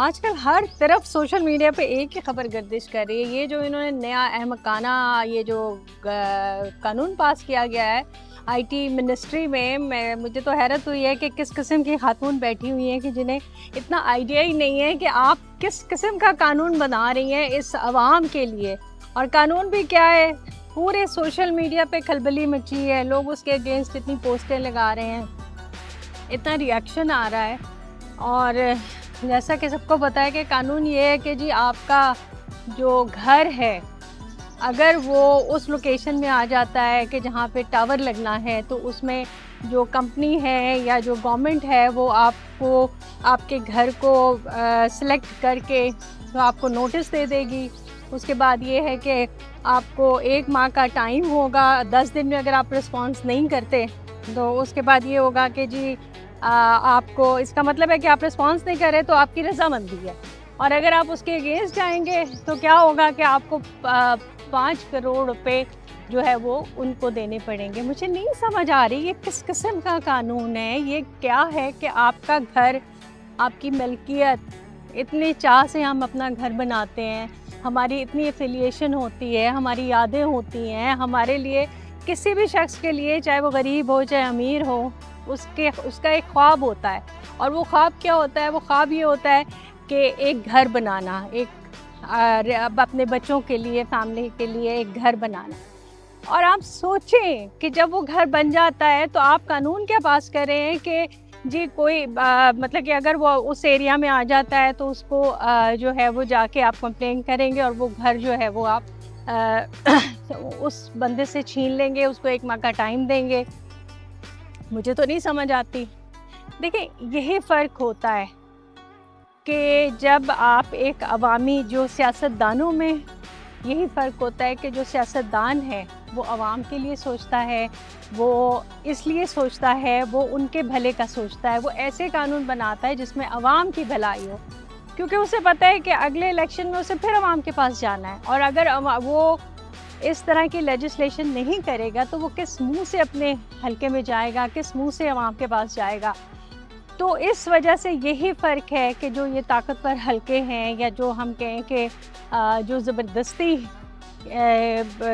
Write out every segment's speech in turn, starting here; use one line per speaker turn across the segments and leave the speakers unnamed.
آج کل ہر طرف سوشل میڈیا پہ ایک ہی خبر گردش کر رہی ہے. یہ جو انہوں نے نیا احمقانہ یہ جو قانون پاس کیا گیا ہے آئی ٹی منسٹری میں مجھے تو حیرت ہوئی ہے کہ کس قسم کی خاتون بیٹھی ہوئی ہیں کہ جنہیں اتنا آئیڈیا ہی نہیں ہے کہ آپ کس قسم کا قانون بنا رہی ہیں اس عوام کے لیے. اور قانون بھی کیا ہے, پورے سوشل میڈیا پہ کھلبلی مچی ہے, لوگ اس کے اگینسٹ اتنی پوسٹیں لگا رہے ہیں, اتنا ریئیکشن آ رہا ہے. اور جیسا کہ سب کو پتہ ہے کہ قانون یہ ہے کہ جی آپ کا جو گھر ہے اگر وہ اس لوکیشن میں آ جاتا ہے کہ جہاں پہ ٹاور لگنا ہے تو اس میں جو کمپنی ہے یا جو گورنمنٹ ہے وہ آپ کو آپ کے گھر کو سلیکٹ کر کے تو آپ کو نوٹس دے دے گی. اس کے بعد یہ ہے کہ آپ کو 1 ماہ کا ٹائم ہوگا, 10 دن میں اگر آپ رسپانس نہیں کرتے تو اس کے بعد یہ ہوگا کہ جی آپ کو, اس کا مطلب ہے کہ آپ رسپانس نہیں کر رہے تو آپ کی رضامندی ہے. اور اگر آپ اس کے اگینسٹ جائیں گے تو کیا ہوگا کہ آپ کو 5 کروڑ روپے جو ہے وہ ان کو دینے پڑیں گے. مجھے نہیں سمجھ آ رہی یہ کس قسم کا قانون ہے. یہ کیا ہے کہ آپ کا گھر, آپ کی ملکیت, اتنے چاہ سے ہم اپنا گھر بناتے ہیں, ہماری اتنی ایفیلیشن ہوتی ہے, ہماری یادیں ہوتی ہیں, ہمارے لیے کسی بھی شخص کے لیے چاہے وہ غریب ہو چاہے امیر ہو اس کا ایک خواب ہوتا ہے. اور وہ خواب کیا ہوتا ہے؟ وہ خواب یہ ہوتا ہے کہ ایک گھر بنانا, اپنے بچوں کے لیے, فیملی کے لیے ایک گھر بنانا. اور آپ سوچیں کہ جب وہ گھر بن جاتا ہے تو آپ قانون کیا پاس کر رہے ہیں کہ جی کوئی مطلب کہ اگر وہ اس ایریا میں آ جاتا ہے تو اس کو جو ہے وہ جا کے آپ کمپلین کریں گے اور وہ گھر جو ہے وہ آپ اس بندے سے چھین لیں گے, اس کو 1 ماہ کا ٹائم دیں گے. مجھے تو نہیں سمجھ آتی. دیکھیں یہی فرق ہوتا ہے کہ جب آپ ایک عوامی, جو سیاستدانوں میں یہی فرق ہوتا ہے کہ جو سیاستدان ہے وہ عوام کے لیے سوچتا ہے, وہ اس لیے سوچتا ہے, وہ ان کے بھلے کا سوچتا ہے, وہ ایسے قانون بناتا ہے جس میں عوام کی بھلائی ہو, کیونکہ اسے پتہ ہے کہ اگلے الیکشن میں اسے پھر عوام کے پاس جانا ہے. اور اگر وہ اس طرح کی لیجسلیشن نہیں کرے گا تو وہ کس منہ سے اپنے حلقے میں جائے گا, کس منہ سے عوام کے پاس جائے گا. تو اس وجہ سے یہی فرق ہے کہ جو یہ طاقتور حلقے ہیں یا جو ہم کہیں کہ جو زبردستی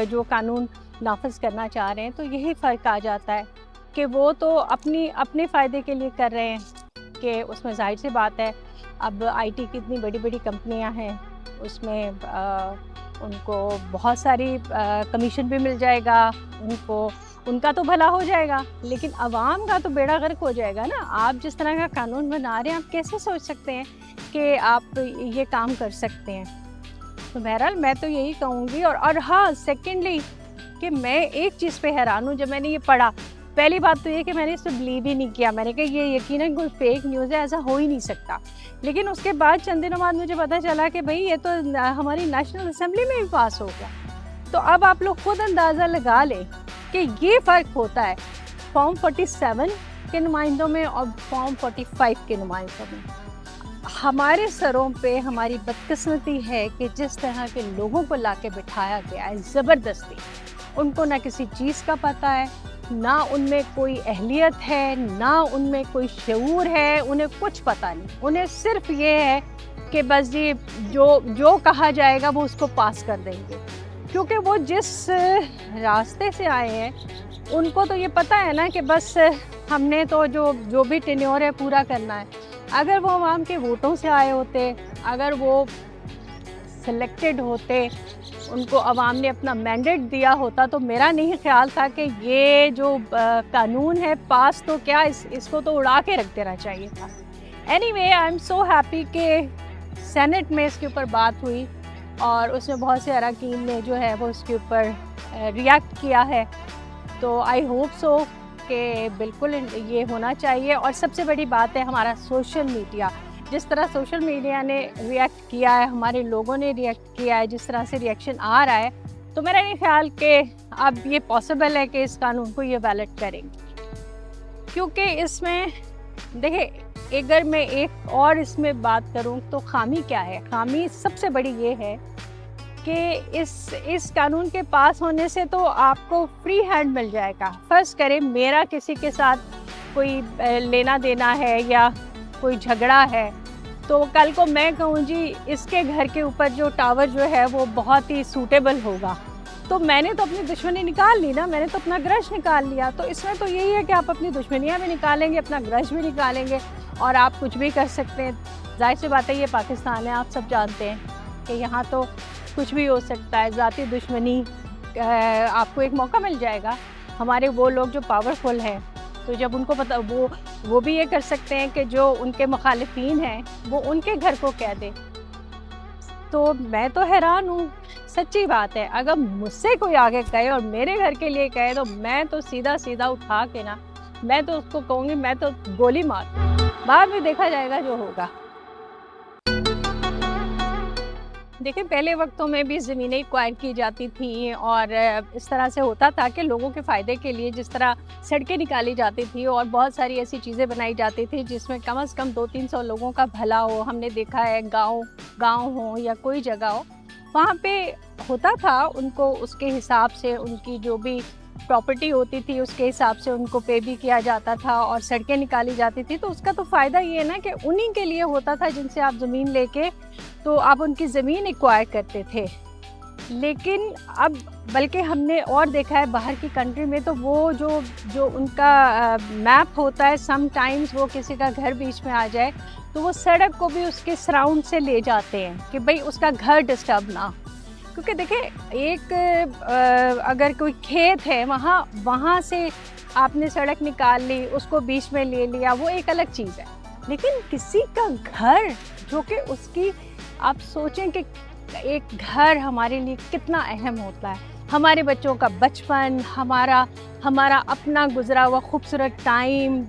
جو قانون نافذ کرنا چاہ رہے ہیں, تو یہی فرق آ جاتا ہے کہ وہ تو اپنے فائدے کے لیے کر رہے ہیں کہ اس میں ظاہر سی بات ہے اب آئی ٹی کی اتنی بڑی بڑی کمپنیاں ہیں, اس میں ان کو بہت ساری کمیشن بھی مل جائے گا, ان کا تو بھلا ہو جائے گا, لیکن عوام کا تو بیڑا غرق ہو جائے گا نا. آپ جس طرح کا قانون بنا رہے ہیں آپ کیسے سوچ سکتے ہیں کہ آپ یہ کام کر سکتے ہیں؟ تو بہرحال میں تو یہی کہوں گی. اور ہاں سیکنڈلی کہ میں ایک چیز پہ حیران ہوں, جب میں نے یہ پڑھا, پہلی بات تو یہ کہ میں نے اس پہ بلیو ہی نہیں کیا. میں نے کہا یہ یقیناً کوئی فیک نیوز ہے, ایسا ہو ہی نہیں سکتا. لیکن اس کے بعد چند دنوں بعد مجھے پتہ چلا کہ بھئی یہ تو ہماری نیشنل اسمبلی میں بھی پاس ہو گیا. تو اب آپ لوگ خود اندازہ لگا لیں کہ یہ فرق ہوتا ہے فارم 47 کے نمائندوں میں اور فارم 45 کے نمائندوں میں. ہمارے سروں پہ ہماری بدقسمتی ہے کہ جس طرح کے لوگوں کو لا کے بٹھایا گیا ہے زبردستی. ان کو نہ کسی چیز کا پتہ ہے, نہ ان میں کوئی اہلیت ہے, نہ ان میں کوئی شعور ہے, انہیں کچھ پتہ نہیں. انہیں صرف یہ ہے کہ بس جی جو کہا جائے گا وہ اس کو پاس کر دیں گے, کیونکہ وہ جس راستے سے آئے ہیں ان کو تو یہ پتہ ہے نا کہ بس ہم نے تو جو بھی ٹینیور ہے پورا کرنا ہے. اگر وہ عوام کے ووٹوں سے آئے ہوتے, اگر وہ سلیکٹڈ ہوتے, ان کو عوام نے اپنا مینڈیٹ دیا ہوتا, تو میرا نہیں خیال تھا کہ یہ جو قانون ہے پاس تو کیا اس کو تو اڑا کے رکھ دینا چاہیے تھا. Any way I am so happy کہ سینٹ میں اس کے اوپر بات ہوئی اور اس میں بہت سے اراکین نے جو ہے وہ اس کے اوپر ریئیکٹ کیا ہے. تو آئی ہوپ سو کہ بالکل یہ ہونا چاہیے. اور سب سے بڑی بات ہے ہمارا سوشل میڈیا, جس طرح سوشل میڈیا نے ریئیکٹ کیا ہے, ہمارے لوگوں نے ریئیکٹ کیا ہے, جس طرح سے ریئیکشن آ رہا ہے, تو میرا نہیں خیال کہ اب یہ پاسبل ہے کہ اس قانون کو یہ ویلڈ کریں گے. کیونکہ اس میں دیکھیں, اگر میں ایک اور اس میں بات کروں تو خامی کیا ہے؟ خامی سب سے بڑی یہ ہے کہ اس قانون کے پاس ہونے سے تو آپ کو فری ہینڈ مل جائے گا. فرض کریں میرا کسی کے ساتھ کوئی لینا دینا ہے یا کوئی جھگڑا ہے, تو کل کو میں کہوں جی اس کے گھر کے اوپر جو ٹاور جو ہے وہ بہت ہی سوٹیبل ہوگا، تو میں نے تو اپنی دشمنی نکال لی نا، میں نے تو اپنا گرج نکال لیا. تو اس میں تو یہی ہے کہ آپ اپنی دشمنیاں بھی نکالیں گے، اپنا گرج بھی نکالیں گے، اور آپ کچھ بھی کر سکتے ہیں. ظاہر سی بات ہے یہ پاکستان ہے، آپ سب جانتے ہیں کہ یہاں تو کچھ بھی ہو سکتا ہے. ذاتی دشمنی آپ کو ایک موقع مل جائے گا. ہمارے وہ لوگ جو پاورفل ہیں تو جب ان کو پتہ وہ بھی یہ کر سکتے ہیں کہ جو ان کے مخالفین ہیں وہ ان کے گھر کو کہہ دے. تو میں تو حیران ہوں، سچی بات ہے. اگر مجھ سے کوئی آگے کہے اور میرے گھر کے لیے کہے تو میں تو سیدھا اٹھا کے نا، میں تو اس کو کہوں گی میں تو گولی مار. بعد میں دیکھا جائے گا جو ہوگا. دیکھیں پہلے وقتوں میں بھی زمینیں ایکوائر کی جاتی تھیں اور اس طرح سے ہوتا تھا کہ لوگوں کے فائدے کے لیے جس طرح سڑکیں نکالی جاتی تھی اور بہت ساری ایسی چیزیں بنائی جاتی تھی جس میں کم از کم 200-300 لوگوں کا بھلا ہو. ہم نے دیکھا ہے گاؤں ہو یا کوئی جگہ ہو، وہاں پہ ہوتا تھا ان کو اس کے حساب سے ان کی جو بھی پراپرٹی ہوتی تھی اس کے حساب سے ان کو پے بھی کیا جاتا تھا اور سڑکیں نکالی جاتی تھی. تو اس کا تو فائدہ یہ ہے نا کہ انہی کے لیے ہوتا تھا جن سے آپ زمین لے کے تو آپ ان کی زمین ایکوائر کرتے تھے. لیکن اب بلکہ ہم نے اور دیکھا ہے باہر کی کنٹری میں تو وہ جو ان کا میپ ہوتا ہے، سم ٹائمز وہ کسی کا گھر بیچ میں آ جائے تو وہ سڑک کو بھی اس کے سراؤنڈ سے لے جاتے ہیں کہ بھئی اس کا گھر ڈسٹرب نہ. کیونکہ دیکھیں ایک اگر کوئی کھیت ہے وہاں سے آپ نے سڑک نکال لی، اس کو بیچ میں لے لیا، وہ ایک الگ چیز ہے. لیکن کسی کا گھر جو کہ اس کی آپ سوچیں کہ ایک گھر ہمارے لیے کتنا اہم ہوتا ہے. ہمارے بچوں کا بچپن، ہمارا اپنا گزرا ہوا خوبصورت ٹائم،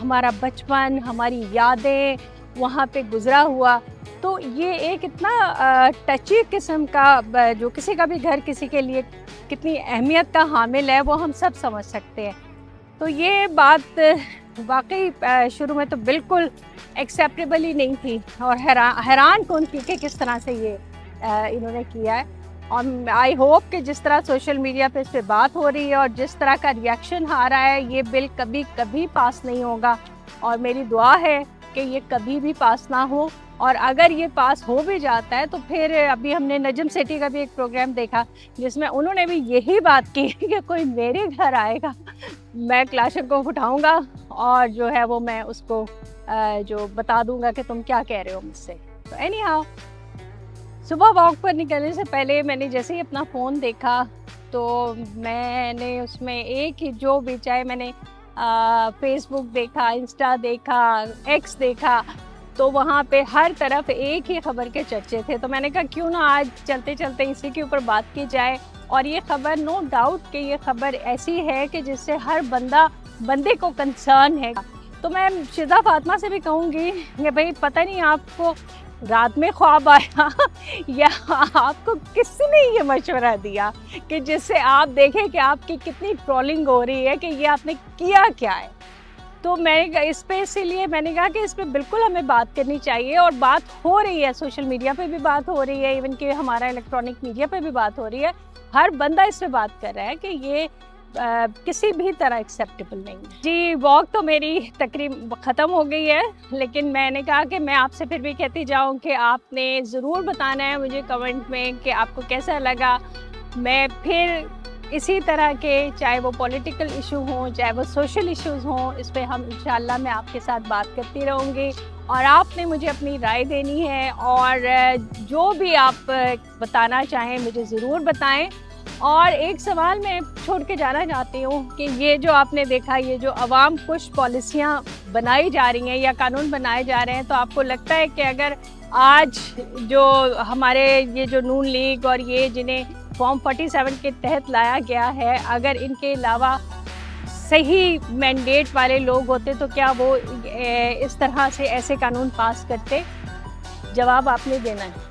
ہمارا بچپن، ہماری یادیں وہاں پہ گزرا ہوا. تو یہ ایک اتنا ٹچی قسم کا جو کسی کا بھی گھر کسی کے لیے کتنی اہمیت کا حامل ہے وہ ہم سب سمجھ سکتے ہیں. تو یہ بات واقعی شروع میں تو بالکل ایکسیپٹیبل ہی نہیں تھی اور حیران کن تھی کہ کس طرح سے یہ انہوں نے کیا ہے. اور آئی ہوپ کہ جس طرح سوشل میڈیا پہ اس پہ بات ہو رہی ہے اور جس طرح کا ریئیکشن آ رہا ہے یہ بل کبھی پاس نہیں ہوگا. اور میری دعا ہے کہ یہ کبھی بھی پاس نہ ہو. اور اگر یہ پاس ہو بھی جاتا ہے تو پھر ابھی ہم نے نجم سیٹھی کا بھی ایک پروگرام دیکھا جس میں انہوں نے بھی یہی بات کی کہ کوئی میرے گھر آئے گا میں کلاشنکوف اٹھاؤں گا اور جو ہے وہ میں اس کو جو بتا دوں گا کہ تم کیا کہہ رہے ہو مجھ سے. تو اینی ہاؤ صبح واک پر نکلنے سے پہلے میں نے جیسے ہی اپنا فون دیکھا تو میں نے اس میں ایک ہی جو بھی چاہے میں نے فیس بک دیکھا، انسٹا دیکھا، ایکس دیکھا، تو وہاں پہ ہر طرف ایک ہی خبر کے چرچے تھے. تو میں نے کہا کیوں نہ آج چلتے اسی کے اوپر بات کی جائے. اور یہ خبر نو ڈاؤٹ کہ یہ خبر ایسی ہے کہ جس سے ہر بندے کو کنسرن ہے. تو میں شیزہ فاطمہ سے بھی کہوں گی کہ بھئی پتہ نہیں آپ کو رات میں خواب آیا یا آپ کو کس نے یہ مشورہ دیا کہ جس سے آپ دیکھیں کہ آپ کی کتنی ٹرولنگ ہو رہی ہے کہ یہ آپ نے کیا ہے. تو میں اس پہ اسی لیے میں نے کہا کہ اس پہ بالکل ہمیں بات کرنی چاہیے اور بات ہو رہی ہے. سوشل میڈیا پہ بھی بات ہو رہی ہے، ایون کہ ہمارا الیکٹرانک میڈیا پہ بھی بات ہو رہی ہے. ہر بندہ اس پہ بات کر رہا ہے کہ یہ کسی بھی طرح ایکسیپٹیبل نہیں. جی واک تو میری تقریب ختم ہو گئی ہے، لیکن میں نے کہا کہ میں آپ سے پھر بھی کہتی جاؤں کہ آپ نے ضرور بتانا ہے مجھے کمنٹ میں کہ آپ کو کیسا لگا. میں پھر اسی طرح کے چاہے وہ پولیٹیکل ایشو ہوں چاہے وہ سوشل ایشوز ہوں اس پہ ہم انشاءاللہ میں آپ کے ساتھ بات کرتی رہوں گی. اور آپ نے مجھے اپنی رائے دینی ہے اور جو بھی آپ بتانا چاہیں مجھے ضرور بتائیں. اور ایک سوال میں چھوڑ کے جانا چاہتی ہوں کہ یہ جو آپ نے دیکھا یہ جو عوام کچھ پالیسیاں بنائی جا رہی ہیں یا قانون بنائے جا رہے ہیں، تو آپ کو لگتا ہے کہ اگر آج جو ہمارے یہ جو نون لیگ اور یہ جنہیں فارم 47 کے تحت لایا گیا ہے، اگر ان کے علاوہ صحیح مینڈیٹ والے لوگ ہوتے تو کیا وہ اس طرح سے ایسے قانون پاس کرتے؟ جواب آپ نے دینا ہے.